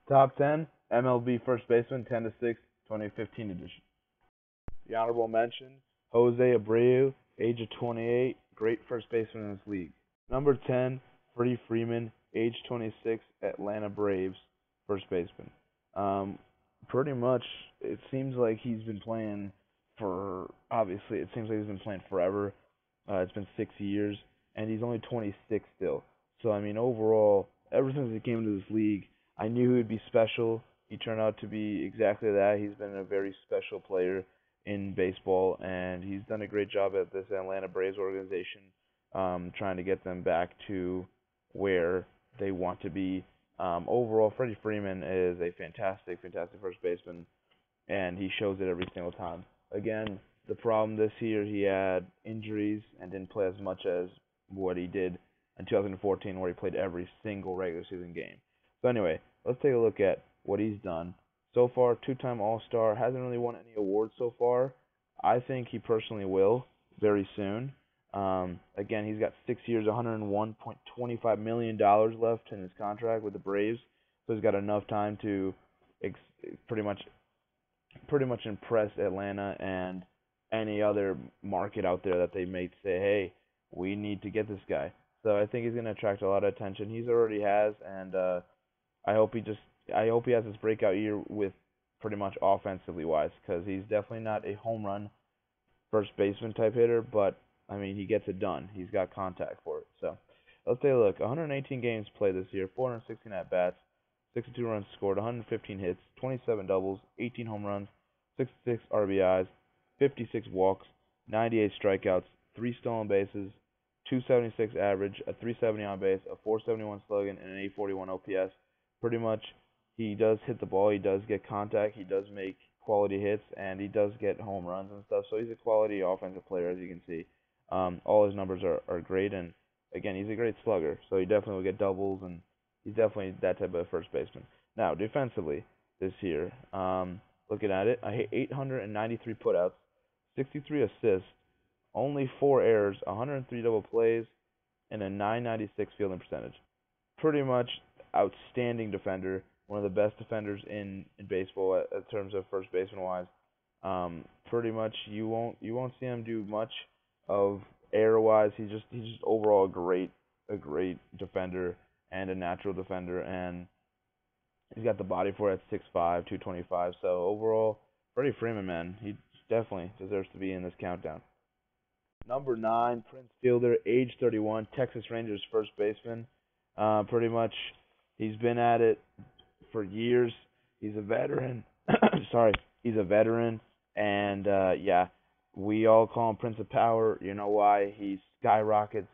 Top 10 MLB first baseman 10 to 6 2015 edition. The honorable mention Jose Abreu, age of 28, great first baseman in this league. Number 10, Freddie Freeman, age 26, Atlanta Braves, first baseman. Pretty much, it seems like he's been playing it seems like he's been playing forever. It's been 6 years, and he's only 26 still. So, I mean, overall, ever since he came into this league, I knew he would be special. He turned out to be exactly that. He's been a very special player in baseball, and he's done a great job at this Atlanta Braves organization, trying to get them back to where they want to be. Overall, Freddie Freeman is a fantastic, fantastic first baseman, and he shows it every single time. Again, the problem this year, he had injuries and didn't play as much as what he did in 2014, where he played every single regular season game. So anyway, let's take a look at what he's done. So far, two-time All-Star, hasn't really won any awards so far. I think he personally will very soon. Again, he's got 6 years, $101.25 million left in his contract with the Braves, so he's got enough time to ex- pretty much impress Atlanta and any other market out there that they may say, hey, we need to get this guy. So I think he's going to attract a lot of attention. He's already has, and I hope he has this breakout year with pretty much offensively wise, because he's definitely not a home run first baseman type hitter, but I mean he gets it done. He's got contact for it. So let's take a look. 118 games played this year, 416 at bats, 62 runs scored, 115 hits, 27 doubles, 18 home runs, 66 RBIs, 56 walks, 98 strikeouts, 3 stolen bases, 276 average, a 370 on base, a 471 slugging, and an 841 OPS. Pretty much, he does hit the ball, he does get contact, he does make quality hits, and he does get home runs and stuff. So he's a quality offensive player, as you can see. All his numbers are great, and again, he's a great slugger. So he definitely will get doubles, and he's definitely that type of first baseman. Now, defensively, this year, looking at it, I hit 893 putouts, 63 assists, only 4 errors, 103 double plays, and a 996 fielding percentage. Pretty much outstanding defender, one of the best defenders in baseball in terms of first baseman wise. Pretty much you won't see him do much of error wise. He's just overall a great defender and a natural defender, and he's got the body for it at 6'5", 225. So overall, Freddie Freeman, man, he definitely deserves to be in this countdown. Number 9, Prince Fielder, age 31, Texas Rangers first baseman. Pretty much, he's been at it for years. He's a veteran. Sorry, he's a veteran, and yeah, we all call him Prince of Power. You know why? He skyrockets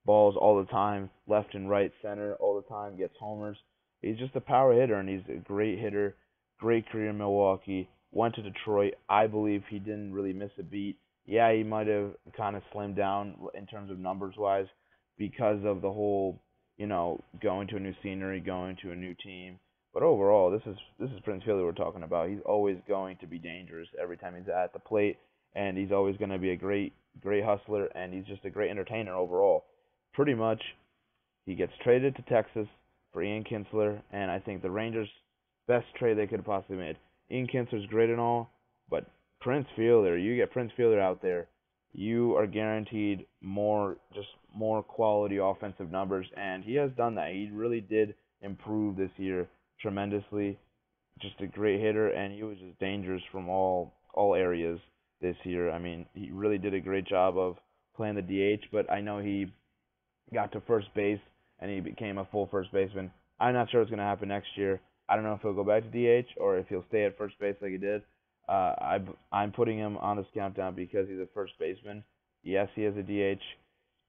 balls all the time, left and right, center all the time, gets homers. He's just a power hitter, and he's a great hitter. Great career in Milwaukee. Went to Detroit. I believe he didn't really miss a beat. Yeah, he might have kind of slimmed down in terms of numbers wise because of the whole, going to a new scenery, going to a new team. But overall, this is Prince Fielder we're talking about. He's always going to be dangerous every time he's at the plate, and he's always going to be a great hustler, and he's just a great entertainer overall. Pretty much, he gets traded to Texas for Ian Kinsler, and I think the Rangers' best trade they could have possibly made. Ian Kinsler's great and all, but Prince Fielder, you get Prince Fielder out there, you are guaranteed more quality offensive numbers, and he has done that. He really did improve this year tremendously. Just a great hitter, and he was just dangerous from all areas this year. I mean, he really did a great job of playing the DH, but I know he got to first base and he became a full first baseman. I'm not sure what's going to happen next year. I don't know if he'll go back to DH or if he'll stay at first base like he did. I'm putting him on this countdown because he's a first baseman. Yes, he is a DH,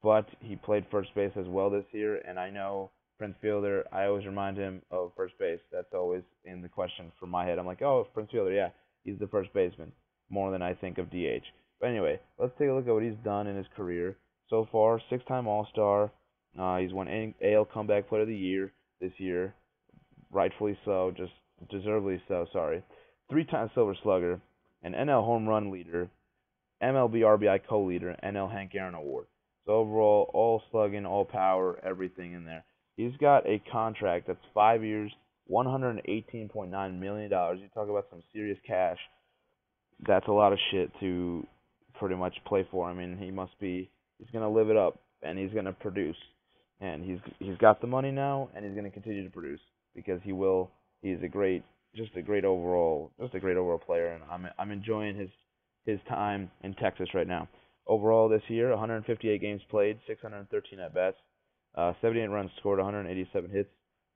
but he played first base as well this year, and I know Prince Fielder, I always remind him of first base. That's always in the question from my head. I'm like, oh, Prince Fielder, yeah, he's the first baseman, more than I think of DH. But anyway, let's take a look at what he's done in his career. So far, 6-time All-Star. He's won AL Comeback Player of the Year this year, rightfully so, just deservedly so, sorry. 3-time Silver Slugger, an NL Home Run Leader, MLB RBI Co-Leader, NL Hank Aaron Award. So overall, all slugging, all power, everything in there. He's got a contract that's 5 years, $118.9 million. You talk about some serious cash. That's a lot of shit to pretty much play for. I mean, he's gonna live it up and he's gonna produce. And he's got the money now and he's gonna continue to produce because he will. He's a great overall player, and I'm enjoying his time in Texas right now. Overall this year, 158 games played, 613 at bats, 78 runs scored, 187 hits,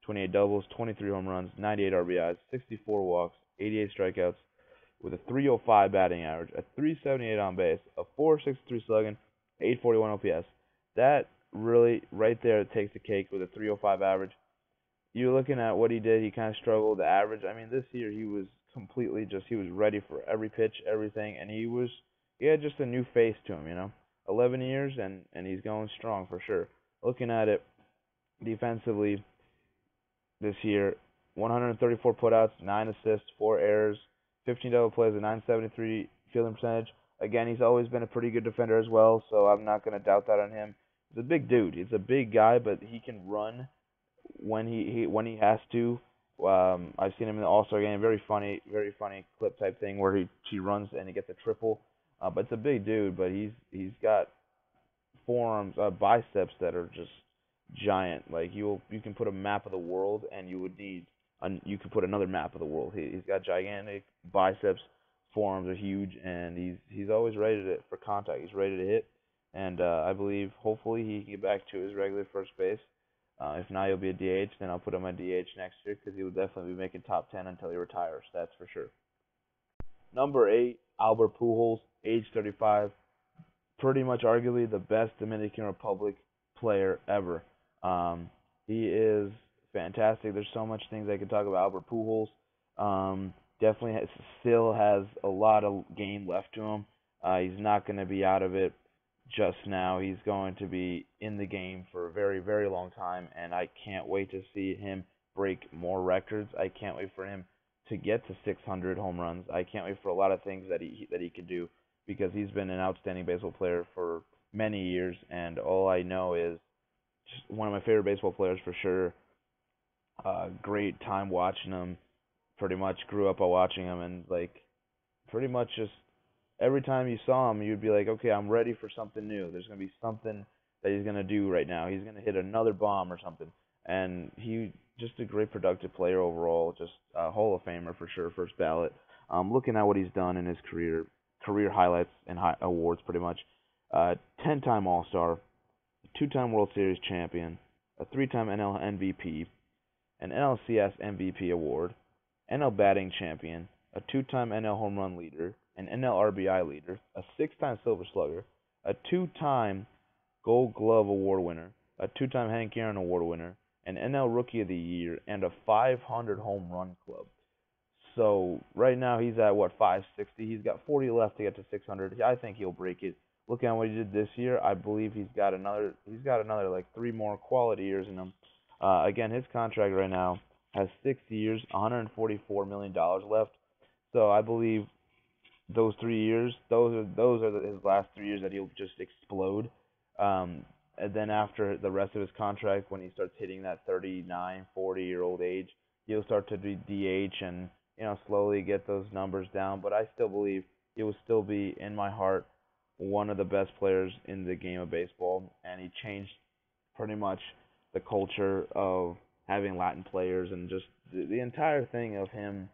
28 doubles, 23 home runs, 98 RBIs, 64 walks, 88 strikeouts, with a 305 batting average, a 378 on base, a 463 slugging, 841 OPS. That really, right there, takes the cake with a 305 average. You're looking at what he did. He kind of struggled the average. I mean, this year he was completely he was ready for every pitch, everything, and he had just a new face to him, 11 years, and he's going strong for sure. Looking at it defensively this year, 134 putouts, 9 assists, 4 errors, 15 double plays, a 973 fielding percentage. Again, he's always been a pretty good defender as well, so I'm not going to doubt that on him. He's a big dude. He's a big guy, but he can run when he has to. I've seen him in the All-Star game. Very funny clip type thing where he runs and he gets a triple. But it's a big dude, but he's got forearms, biceps that are just giant. Like you can put a map of the world and you could put another map of the world. He's got gigantic biceps, forearms are huge, and he's always ready for contact. He's ready to hit, and I believe hopefully he can get back to his regular first base. If not, he'll be a DH. Then I'll put him at DH next year because he will definitely be making top 10 until he retires. That's for sure. Number 8, Albert Pujols, age 35. Pretty much arguably the best Dominican Republic player ever. He is fantastic. There's so much things I could talk about Albert Pujols. Definitely still has a lot of game left to him. He's not going to be out of it just now. He's going to be in the game for a very, very long time, and I can't wait to see him break more records. I can't wait for him to get to 600 home runs. I can't wait for a lot of things that he could do because he's been an outstanding baseball player for many years, and all I know is just one of my favorite baseball players for sure. Great time watching him. Pretty much grew up watching him, and pretty much just every time you saw him, you'd be like, okay, I'm ready for something new. There's gonna be something that he's gonna do right now. He's gonna hit another bomb or something, and he just a great productive player overall. Just a Hall of Famer for sure, first ballot. Looking at what he's done in his career highlights and awards, pretty much. 10-time All-Star, 2-time World Series champion, a 3-time NL MVP, an NLCS MVP award, NL batting champion, a 2-time NL home run leader, an NL RBI leader, a 6-time Silver Slugger, a 2-time Gold Glove Award winner, a 2-time Hank Aaron Award winner, an NL Rookie of the Year, and a 500 home run club. So right now he's at 560. He's got 40 left to get to 600. I think he'll break it. Looking at what he did this year, I believe he's got another 3 more quality years in him. Again, his contract right now has 6 years, $144 million left. So I believe those 3 years, those are his last 3 years that he'll just explode. And then after the rest of his contract, when he starts hitting that 39, 40-year-old age, he'll start to be DH and slowly get those numbers down. But I still believe he will still be in my heart one of the best players in the game of baseball, and he changed pretty much the culture of having Latin players and just the entire thing of him.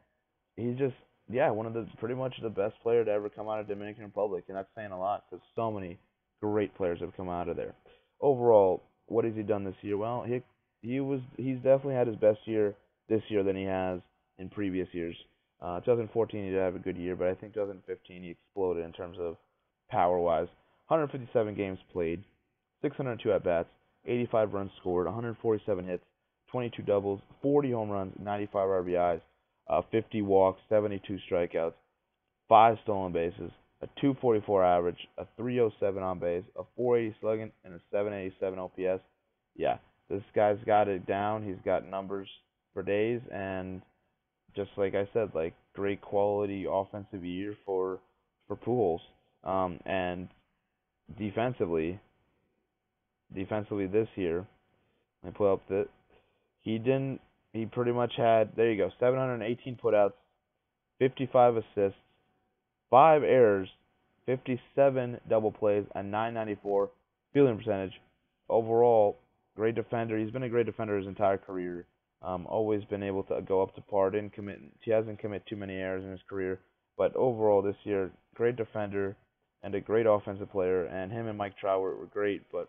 He's just one of the pretty much the best player to ever come out of Dominican Republic, and that's saying a lot because so many great players have come out of there. Overall, what has he done this year? Well, he's definitely had his best year this year than he has in previous years. 2014 he did have a good year, but I think 2015 he exploded in terms of power-wise. 157 games played, 602 at-bats, 85 runs scored, 147 hits, 22 doubles, 40 home runs, 95 RBIs, 50 walks, 72 strikeouts, 5 stolen bases, a 244 average, a 307 on base, a 480 slugging, and a 787 OPS. Yeah, this guy's got it down. He's got numbers for days, and just like I said, great quality offensive year for Pujols. And defensively this year, I pull up that he he pretty much had, there you go, 718 putouts, 55 assists, 5 errors, 57 double plays, and 994 fielding percentage. Overall, great defender. He's been a great defender his entire career. Always been able to go up to par. He hasn't committed too many errors in his career, but overall this year, great defender and a great offensive player. And him and Mike Trout were great, but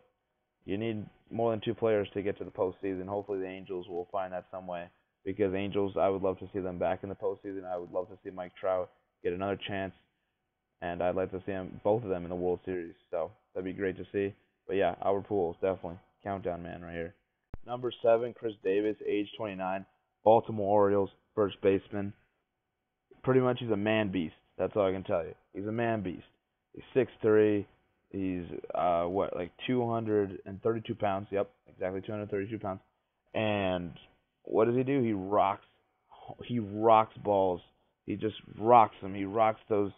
you need more than two players to get to the postseason. Hopefully, the Angels will find that some way. Because Angels, I would love to see them back in the postseason. I would love to see Mike Trout get another chance, and I'd like to see both of them in the World Series. So that'd be great to see. But yeah, Albert Pujols, definitely countdown man right here. Number 7, Chris Davis, age 29, Baltimore Orioles, first baseman. Pretty much he's a man beast. That's all I can tell you. He's a man beast. He's 6'3". He's like 232 pounds. Yep, exactly 232 pounds. And what does he do? He rocks. He rocks balls. He just rocks them. He rocks those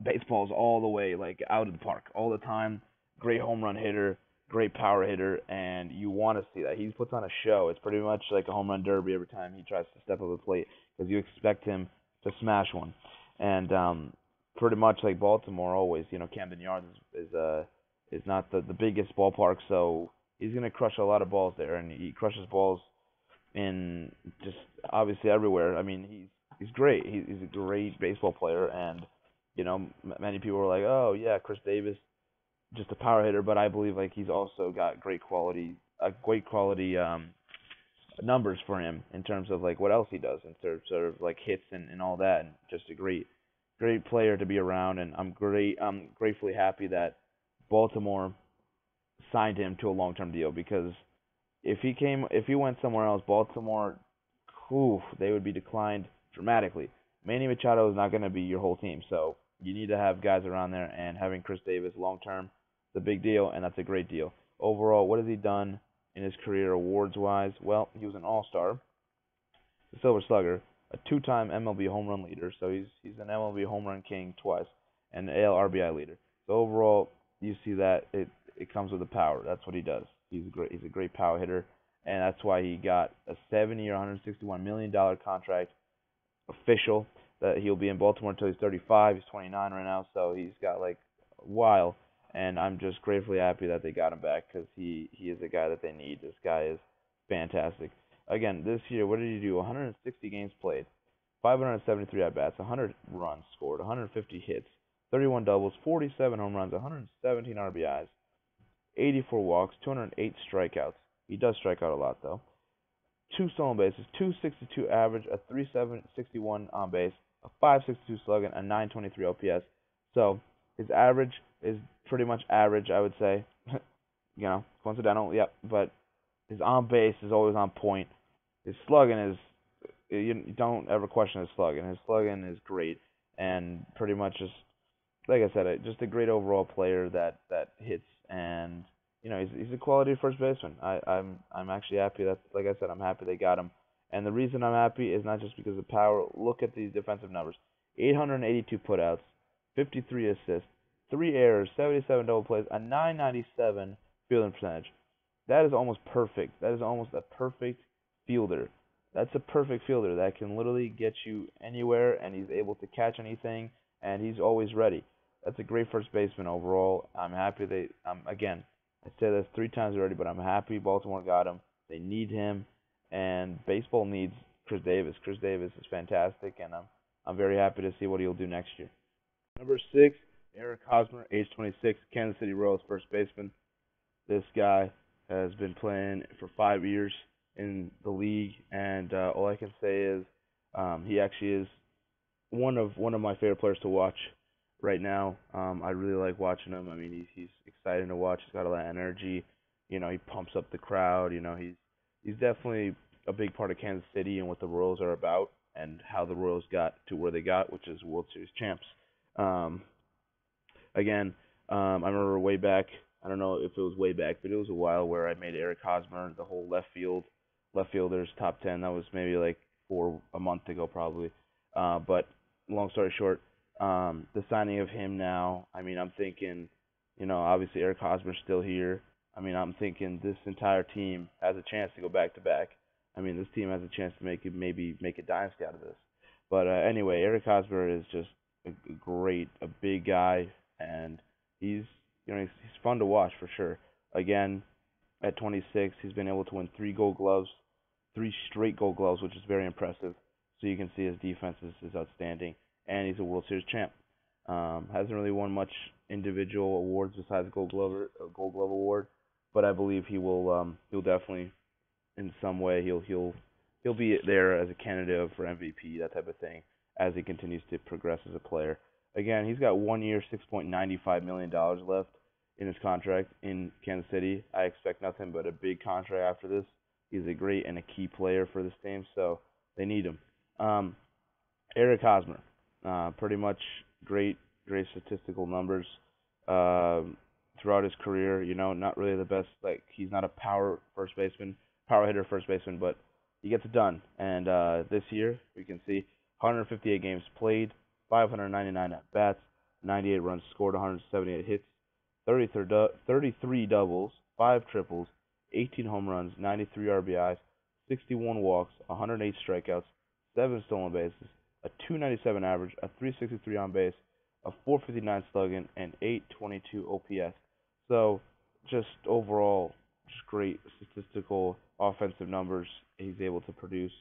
baseballs all the way, like out of the park, all the time. Great home run hitter, great power hitter, and you want to see that. He puts on a show. It's pretty much like a home run derby every time he tries to step up the plate because you expect him to smash one. And pretty much like Baltimore always, Camden Yards is not the biggest ballpark, so he's gonna crush a lot of balls there, and he crushes balls in just obviously everywhere. I mean, he's great. He's a great baseball player, and many people are like, oh yeah, Chris Davis, just a power hitter, but I believe like he's also got great quality, numbers for him in terms of like what else he does in terms of like hits and all that, and just a great player to be around. And I'm gratefully happy that Baltimore signed him to a long-term deal because if he went somewhere else, Baltimore, they would be declined dramatically. Manny Machado is not going to be your whole team, so you need to have guys around there, and having Chris Davis long-term is a big deal, and that's a great deal. Overall, what has he done in his career awards-wise? Well, he was an All-Star, a Silver Slugger, a two-time MLB home run leader, so he's an MLB home run king twice, and an AL RBI leader. So overall, you see that it comes with the power. That's what he does. He's a great power hitter, and that's why he got a 7-year, $161 million contract official that he'll be in Baltimore until he's 35. He's 29 right now, so he's got like a while. And I'm just gratefully happy that they got him back because he is a guy that they need. This guy is fantastic. Again, this year, what did he do? 160 games played, 573 at bats, 100 runs scored, 150 hits, 31 doubles, 47 home runs, 117 RBIs, 84 walks, 208 strikeouts. He does strike out a lot though. 2 stolen bases, 262 average, a 3.761 on base, a 5.62 slug, and a 923 OPS. So his average is pretty much average, I would say. Coincidental, yep. But his on base is always on point. His slugging is, you don't ever question his slugging. His slugging is great, and pretty much just like I said, just a great overall player that hits, and he's a quality first baseman. I'm actually happy that, like I said, I'm happy they got him. And the reason I'm happy is not just because of power. Look at these defensive numbers: 882 putouts, 53 assists, 3 errors, 77 double plays, a 997 fielding percentage. That is almost perfect. That is almost a perfect fielder. That's a perfect fielder that can literally get you anywhere, and he's able to catch anything, and he's always ready. That's a great first baseman overall. I'm happy again, I said this 3 times already, but I'm happy Baltimore got him. They need him, and baseball needs Chris Davis. Chris Davis is fantastic, and I'm very happy to see what he'll do next year. Number 6, Eric Hosmer, age 26, Kansas City Royals first baseman. This guy has been playing for 5 years in the league, and all I can say is he actually is one of my favorite players to watch right now. I really like watching him. I mean, he's exciting to watch. He's got a lot of energy. He pumps up the crowd. He's definitely a big part of Kansas City and what the Royals are about and how the Royals got to where they got, which is World Series champs. Again, I remember way back. I don't know if it was way back, but it was a while where I made Eric Hosmer the whole left fielders top 10. That was maybe like a month ago probably. But long story short, the signing of him now, I mean, I'm thinking, obviously Eric Hosmer's still here. I mean, I'm thinking this entire team has a chance to go back to back. I mean, this team has a chance to maybe make a dynasty out of this. But anyway, Eric Hosmer is just a big guy, and he's he's fun to watch for sure. Again, at 26, he's been able to win three Gold Gloves, three straight Gold Gloves, which is very impressive. So you can see his defense is outstanding, and he's a World Series champ. Hasn't really won much individual awards besides Gold Glove award, but I believe he'll definitely in some way he'll be there as a candidate for MVP, that type of thing, as he continues to progress as a player. Again, he's got 1 year, $6.95 million left in his contract in Kansas City. I expect nothing but a big contract after this. He's a great and a key player for this team, so they need him. Um, Eric Hosmer, pretty much great statistical numbers throughout his career. Not really the best. Like he's not a power hitter first baseman, but he gets it done. And this year we can see 158 games played, 599 at bats, 98 runs scored, 178 hits, 33 doubles, 5 triples, 18 home runs, 93 RBIs, 61 walks, 108 strikeouts, 7 stolen bases, a 297 average, a 363 on base, a 459 slugging, and 822 OPS. So just overall, just great statistical offensive numbers he's able to produce.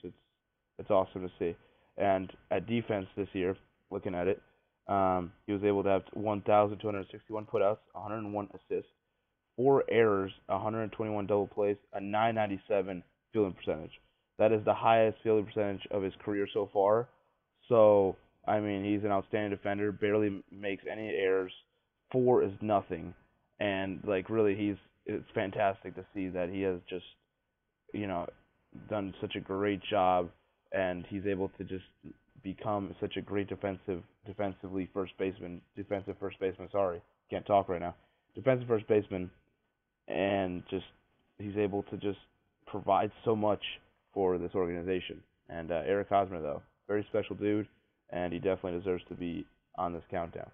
It's awesome to see. And at defense this year, looking at it, he was able to have 1,261 putouts, 101 assists, 4 errors, 121 double plays, a 997 fielding percentage. That is the highest fielding percentage of his career so far. So, I mean, he's an outstanding defender, barely makes any errors. 4 is nothing. And, like, really, it's fantastic to see that he has just, you know, done such a great job, and he's able to just become such a great defensive first baseman, sorry, can't talk right now. Defensive first baseman, and just he's able to just provide so much for this organization. And Eric Hosmer, though, very special dude, and he definitely deserves to be on this countdown.